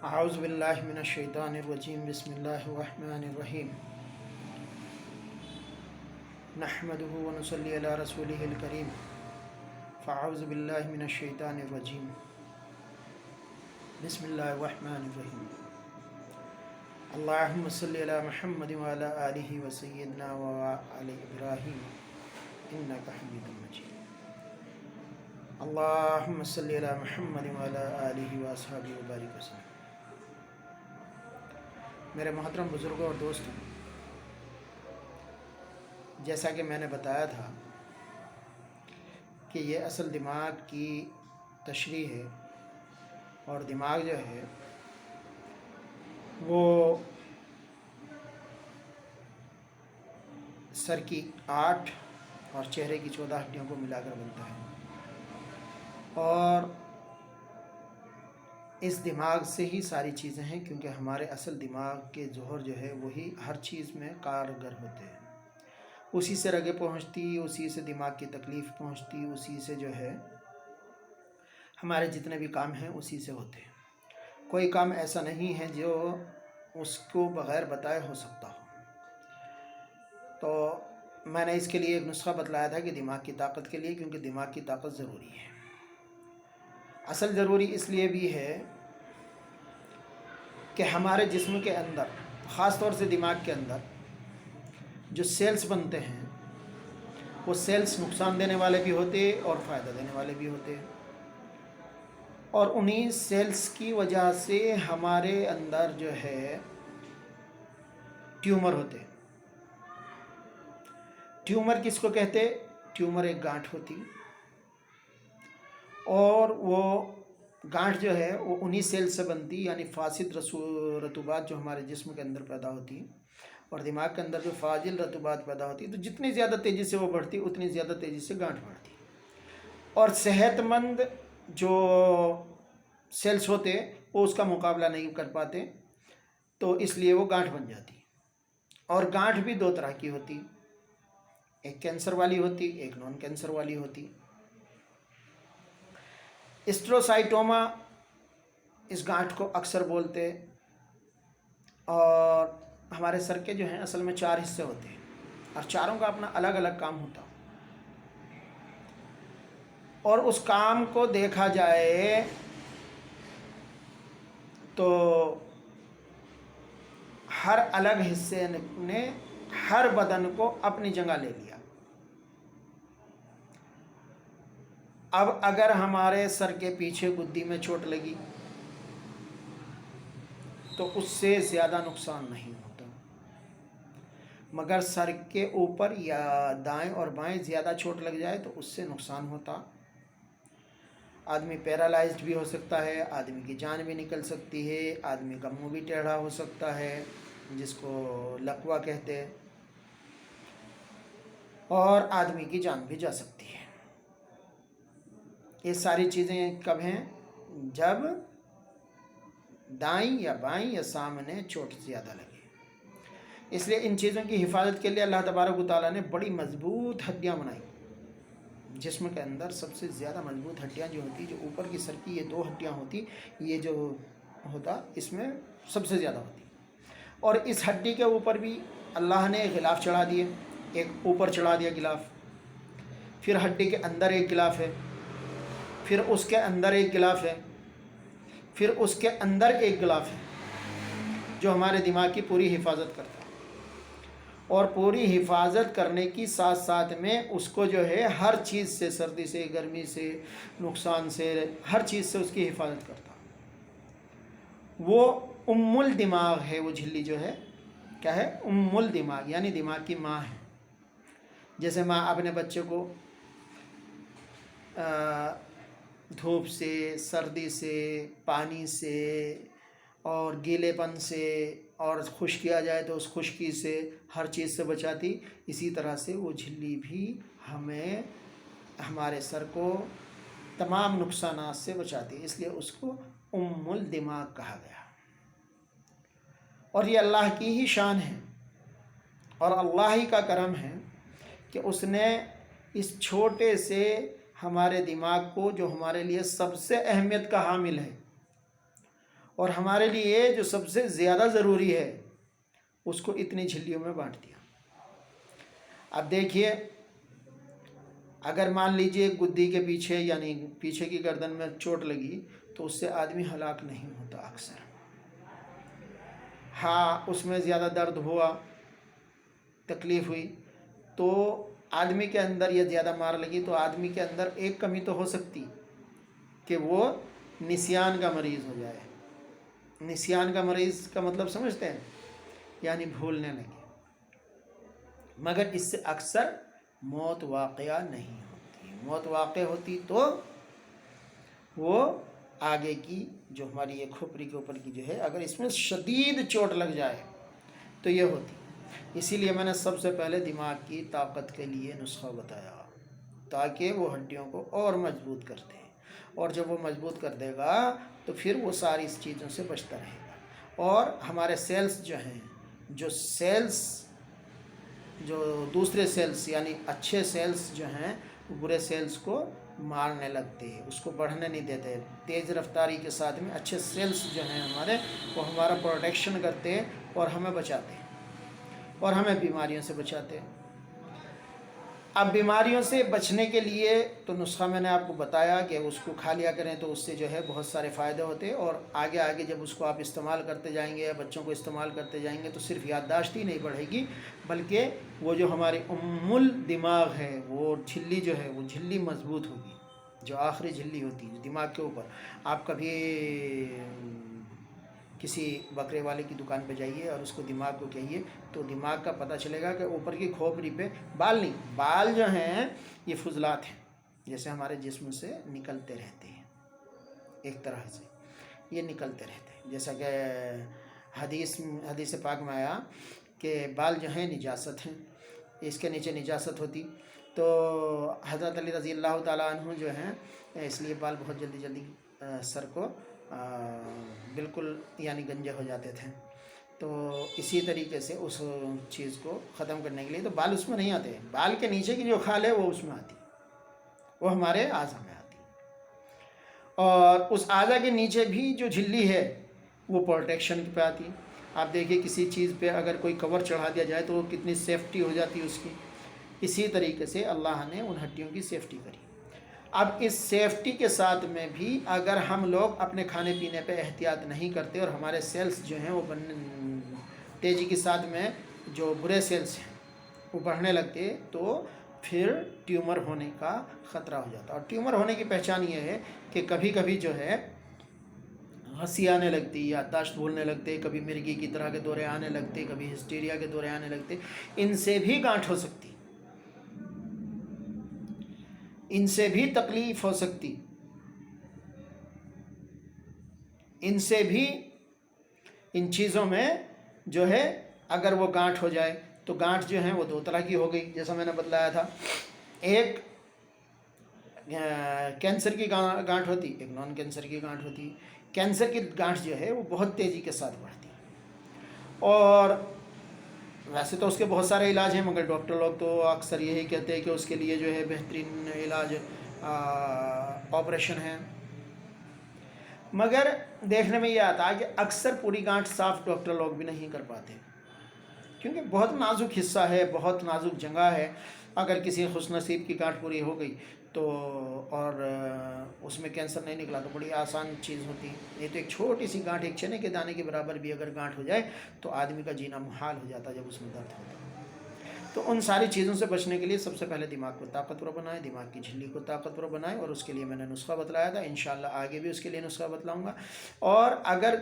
اعوذ باللہ من الشیطان الرجیم بسم اللہ الرحمن الرحیم نحمده ونصلی علی رسولہ الکریم فاعوذ باللہ من الشیطان الرجیم بسم اللہ الرحمن الرحیم اللہم صلی علی محمد وعلی آلہ وسیدنا وعلی ابراہیم انکا حمید مجید اللہم صلی علی محمد وعلی آلہ واصحابہ وبارک وسلم۔ میرے محترم بزرگوں اور دوستوں، جیسا کہ میں نے بتایا تھا کہ یہ اصل دماغ کی تشریح ہے، اور دماغ جو ہے وہ سر کی 8 اور چہرے کی 14 ہڈیوں کو ملا کر بنتا ہے، اور اس دماغ سے ہی ساری چیزیں ہیں، کیونکہ ہمارے اصل دماغ کے جوہر جو ہے وہی ہر چیز میں کارگر ہوتے ہیں۔ اسی سے رگیں پہنچتی، اسی سے دماغ کی تکلیف پہنچتی، اسی سے جو ہے ہمارے جتنے بھی کام ہیں اسی سے ہوتے ہیں۔ کوئی کام ایسا نہیں ہے جو اس کو بغیر بتائے ہو سکتا ہو۔ تو میں نے اس کے لیے ایک نسخہ بتلایا تھا کہ دماغ کی طاقت کے لیے، کیونکہ دماغ کی طاقت ضروری ہے۔ اصل ضروری اس لیے بھی ہے کہ ہمارے جسم کے اندر، خاص طور سے دماغ کے اندر جو سیلز بنتے ہیں، وہ سیلز نقصان دینے والے بھی ہوتے اور فائدہ دینے والے بھی ہوتے ہیں، اور انہی سیلز کی وجہ سے ہمارے اندر جو ہے ٹیومر ہوتے ہیں۔ ٹیومر کس کو کہتے؟ ٹیومر ایک گانٹھ ہوتی، اور وہ گانٹھ جو ہے وہ انہی سیل سے بنتی، یعنی فاسد رطوبات جو ہمارے جسم کے اندر پیدا ہوتی، اور دماغ کے اندر جو فاضل رطوبات پیدا ہوتی، تو جتنی زیادہ تیزی سے وہ بڑھتی اتنی زیادہ تیزی سے گانٹھ بڑھتی، اور صحت مند جو سیلز ہوتے وہ اس کا مقابلہ نہیں کر پاتے، تو اس لیے وہ گانٹھ بن جاتی۔ اور گانٹھ بھی 2 طرح کی ہوتی، ایک کینسر والی ہوتی، ایک نان کینسر والی ہوتی۔ اسٹروسائٹوما اس گانٹھ کو اکثر بولتے، اور ہمارے سر کے جو ہیں اصل میں 4 حصے ہوتے ہیں، اور چاروں کا اپنا الگ الگ کام ہوتا، اور اس کام کو دیکھا جائے تو ہر الگ حصے نے ہر بدن کو اپنی جگہ لے لیا۔ اب اگر ہمارے سر کے پیچھے گدی میں چوٹ لگی تو اس سے زیادہ نقصان نہیں ہوتا، مگر سر کے اوپر یا دائیں اور بائیں زیادہ چوٹ لگ جائے تو اس سے نقصان ہوتا۔ آدمی پیرالائزڈ بھی ہو سکتا ہے، آدمی کی جان بھی نکل سکتی ہے، آدمی کا منہ بھی ٹیڑھا ہو سکتا ہے، جس کو لقوہ کہتے ہیں، اور آدمی کی جان بھی جا سکتی ہے۔ یہ ساری چیزیں کب ہیں؟ جب دائیں یا بائیں یا سامنے چوٹ زیادہ لگے۔ اس لیے ان چیزوں کی حفاظت کے لیے اللہ تبارک و تعالیٰ نے بڑی مضبوط ہڈیاں بنائی۔ جسم کے اندر سب سے زیادہ مضبوط ہڈیاں جو ہوتی، جو اوپر کی سر کی یہ 2 ہڈیاں ہوتی، یہ جو ہوتا اس میں سب سے زیادہ ہوتی، اور اس ہڈی کے اوپر بھی اللہ نے غلاف چڑھا دیے، ایک اوپر چڑھا دیا غلاف، پھر ہڈی کے اندر ایک غلاف ہے، پھر اس کے اندر ایک غلاف ہے، پھر اس کے اندر ایک غلاف ہے جو ہمارے دماغ کی پوری حفاظت کرتا ہے، اور پوری حفاظت کرنے کی ساتھ ساتھ میں اس کو جو ہے ہر چیز سے، سردی سے، گرمی سے، نقصان سے، ہر چیز سے اس کی حفاظت کرتا۔ وہ ام الدماغ ہے، وہ جھلی جو ہے کیا ہے؟ ام الدماغ، یعنی دماغ کی ماں ہے۔ جیسے ماں اپنے بچے کو دھوپ سے، سردی سے، پانی سے، اور گیلے پن سے، اور خشکی آ جائے تو اس خشکی سے، ہر چیز سے بچاتی، اسی طرح سے وہ جھلی بھی ہمیں، ہمارے سر کو تمام نقصانات سے بچاتی، اس لیے اس کو ام الدماغ کہا گیا۔ اور یہ اللہ کی ہی شان ہے، اور اللہ ہی کا کرم ہے کہ اس نے اس چھوٹے سے ہمارے دماغ کو، جو ہمارے لیے سب سے اہمیت کا حامل ہے، اور ہمارے لیے جو سب سے زیادہ ضروری ہے اس کو اتنی جھلیوں میں بانٹ دیا۔ اب دیکھیے، اگر مان لیجئے گدی کے پیچھے یعنی پیچھے کی گردن میں چوٹ لگی تو اس سے آدمی ہلاک نہیں ہوتا اکثر۔ ہاں، اس میں زیادہ درد ہوا، تکلیف ہوئی تو آدمی کے اندر یا زیادہ مار لگی تو آدمی کے اندر ایک کمی تو ہو سکتی کہ وہ نسیان کا مریض ہو جائے۔ نسیان کا مریض کا مطلب سمجھتے ہیں؟ یعنی بھولنے لگے، مگر اس سے اکثر موت واقعہ نہیں ہوتی۔ موت واقع ہوتی تو وہ آگے کی جو ہماری یہ کھوپڑی کے اوپر کی جو ہے، اگر اس میں شدید چوٹ لگ جائے تو یہ ہوتی۔ اسی لیے میں نے سب سے پہلے دماغ کی طاقت کے لیے نسخہ بتایا تاکہ وہ ہڈیوں کو اور مضبوط کر دے، اور جب وہ مضبوط کر دے گا تو پھر وہ ساری اس چیزوں سے بچتا رہے گا۔ اور ہمارے سیلز جو ہیں، جو دوسرے سیلز یعنی اچھے سیلز جو ہیں وہ برے سیلز کو مارنے لگتے ہیں، اس کو بڑھنے نہیں دیتے۔ تیز رفتاری کے ساتھ میں اچھے سیلز جو ہیں ہمارے، وہ ہمارا پروٹیکشن کرتے ہیں اور ہمیں بچاتے ہیں اور ہمیں بیماریوں سے بچاتے ہیں۔ اب بیماریوں سے بچنے کے لیے تو نسخہ میں نے آپ کو بتایا کہ اس کو کھا لیا کریں تو اس سے جو ہے بہت سارے فائدے ہوتے ہیں، اور آگے آگے جب اس کو آپ استعمال کرتے جائیں گے یا بچوں کو استعمال کرتے جائیں گے تو صرف یادداشت ہی نہیں بڑھے گی، بلکہ وہ جو ہماری الدماغ ہے، وہ جھلی جو ہے، وہ جھلی مضبوط ہوگی۔ جو آخری جھلی ہوتی ہے دماغ کے اوپر، آپ کبھی کسی بکرے والے کی دکان پہ جائیے اور اس کو دماغ کو کہیے تو دماغ کا پتہ چلے گا کہ اوپر کی کھوپڑی پہ بال نہیں، بال جو ہیں یہ فضلات ہیں، جیسے ہمارے جسم سے نکلتے رہتے ہیں، ایک طرح سے یہ نکلتے رہتے ہیں۔ جیسا کہ حدیث پاک میں آیا کہ بال جو ہیں نجاست ہیں، اس کے نیچے نجاست ہوتی تو حضرت علی رضی اللہ تعالیٰ عنہ جو ہیں اس لیے بال بہت جلدی سر کو بالکل یعنی گنجے ہو جاتے تھے، تو اسی طریقے سے اس چیز کو ختم کرنے کے لیے تو بال اس میں نہیں آتے، بال کے نیچے کی جو کھال ہے وہ اس میں آتی، وہ ہمارے اعضاء میں آتی، اور اس اعضاء کے نیچے بھی جو جھلی ہے وہ پروٹیکشن پہ آتی۔ آپ دیکھیے کسی چیز پہ اگر کوئی کور چڑھا دیا جائے تو وہ کتنی سیفٹی ہو جاتی ہے اس کی، اسی طریقے سے اللہ نے ان ہڈیوں کی سیفٹی کری۔ اب اس سیفٹی کے ساتھ میں بھی اگر ہم لوگ اپنے کھانے پینے پہ احتیاط نہیں کرتے اور ہمارے سیلز جو ہیں وہ تیزی کے ساتھ میں جو برے سیلز ہیں وہ بڑھنے لگتے تو پھر ٹیومر ہونے کا خطرہ ہو جاتا۔ اور ٹیومر ہونے کی پہچان یہ ہے کہ کبھی کبھی جو ہے ہنسی آنے لگتی، یادداشت بھولنے لگتے، کبھی مرگی کی طرح کے دورے آنے لگتے، کبھی ہسٹیریا کے دورے آنے لگتے، ان سے بھی گانٹھ ہو سکتی، ان سے بھی تکلیف ہو سکتی، ان سے بھی ان چیزوں میں جو ہے اگر وہ گانٹھ ہو جائے تو گانٹھ جو ہیں وہ دو طرح کی ہو گئی، جیسا میں نے بتلایا تھا، ایک کینسر کی گانٹھ ہوتی، ایک نان کینسر کی گانٹھ ہوتی۔ کینسر کی گانٹھ جو ہے وہ بہت تیزی کے ساتھ بڑھتی، اور ویسے تو اس کے بہت سارے علاج ہیں، مگر ڈاکٹر لوگ تو اکثر یہی کہتے ہیں کہ اس کے لیے جو ہے بہترین علاج آپریشن ہے، مگر دیکھنے میں یہ آتا ہے کہ اکثر پوری گانٹھ صاف ڈاکٹر لوگ بھی نہیں کر پاتے، کیونکہ بہت نازک حصہ ہے، بہت نازک جگہ ہے۔ اگر کسی خوش نصیب کی گانٹھ پوری ہو گئی تو اور اس میں کینسر نہیں نکلا تو بڑی آسان چیز ہوتی، یہ تو ایک چھوٹی سی گانٹھ، ایک چنے کے دانے کے برابر بھی اگر گانٹھ ہو جائے تو آدمی کا جینا محال ہو جاتا جب اس میں درد ہوتا۔ تو ان ساری چیزوں سے بچنے کے لیے سب سے پہلے دماغ کو طاقتور بنائیں، دماغ کی جھلی کو طاقتور بنائیں، اور اس کے لیے میں نے نسخہ بتلایا تھا، انشاءاللہ آگے بھی اس کے لیے نسخہ بتلاؤں گا۔ اور اگر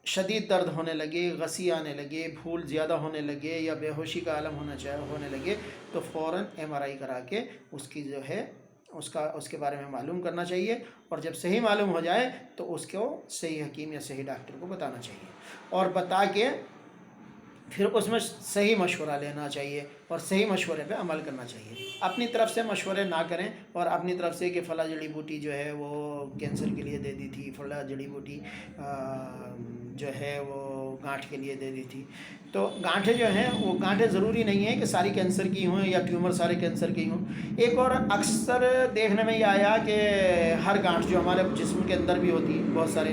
شدید درد ہونے لگے، غسی آنے لگے، بھول زیادہ ہونے لگے یا بے ہوشی کا عالم ہونے لگے تو فوراً MRI کرا کے اس کی جو ہے اس کے بارے میں معلوم کرنا چاہیے، اور جب صحیح معلوم ہو جائے تو اس کو صحیح حکیم یا صحیح ڈاکٹر کو بتانا چاہیے، اور بتا کے پھر اس میں صحیح مشورہ لینا چاہیے اور صحیح مشورے پہ عمل کرنا چاہیے۔ اپنی طرف سے مشورے نہ کریں، اور اپنی طرف سے کہ فلاں جڑی بوٹی جو ہے وہ کینسر کے لیے دے دی تھی، فلاں جڑی بوٹی جو ہے وہ گانٹھ کے لیے دے دی تھی، تو گانٹھیں جو ہیں وہ گانٹھیں ضروری نہیں ہیں کہ ساری کینسر کی ہوں یا ٹیومر سارے کینسر کی ہوں۔ ایک اور اکثر دیکھنے میں یہ آیا کہ ہر گانٹھ جو ہمارے جسم کے اندر بھی ہوتی ہے بہت سارے،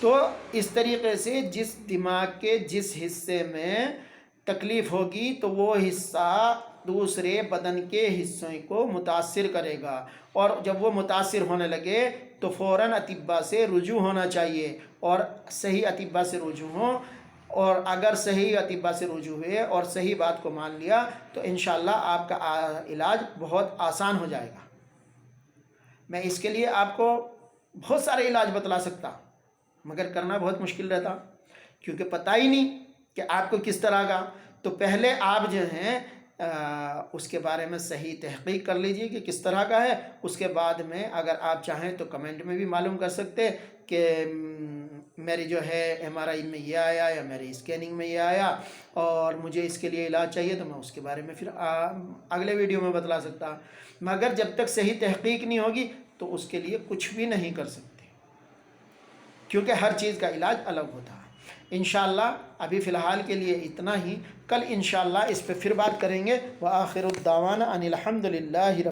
تو اس طریقے سے جس دماغ کے جس حصے میں تکلیف ہوگی تو وہ حصہ دوسرے بدن کے حصوں کو متاثر کرے گا، اور جب وہ متاثر ہونے لگے تو فوراً اطباء سے رجوع ہونا چاہیے، اور صحیح اطباء سے رجوع ہوں، اور اگر صحیح اطباء سے رجوع ہوئے اور صحیح بات کو مان لیا تو انشاءاللہ آپ کا علاج بہت آسان ہو جائے گا۔ میں اس کے لیے آپ کو بہت سارے علاج بتلا سکتا، مگر کرنا بہت مشکل رہتا، کیونکہ پتہ ہی نہیں کہ آپ کو کس طرح کا۔ تو پہلے آپ جو ہیں اس کے بارے میں صحیح تحقیق کر لیجئے کہ کس طرح کا ہے، اس کے بعد میں اگر آپ چاہیں تو کمنٹ میں بھی معلوم کر سکتے کہ میری جو ہے MRI میں یہ آیا یا میری اسکیننگ میں یہ آیا اور مجھے اس کے لیے علاج چاہیے، تو میں اس کے بارے میں پھر اگلے ویڈیو میں بتلا سکتا، مگر جب تک صحیح تحقیق نہیں ہوگی تو اس کے لیے کچھ بھی نہیں کر سکتے، کیونکہ ہر چیز کا علاج الگ ہوتا ہے۔ انشاءاللہ ابھی فی الحال کے لیے اتنا ہی، کل انشاءاللہ اس پہ پھر بات کریں گے۔ وآخر الدعوانا ان الحمد للہ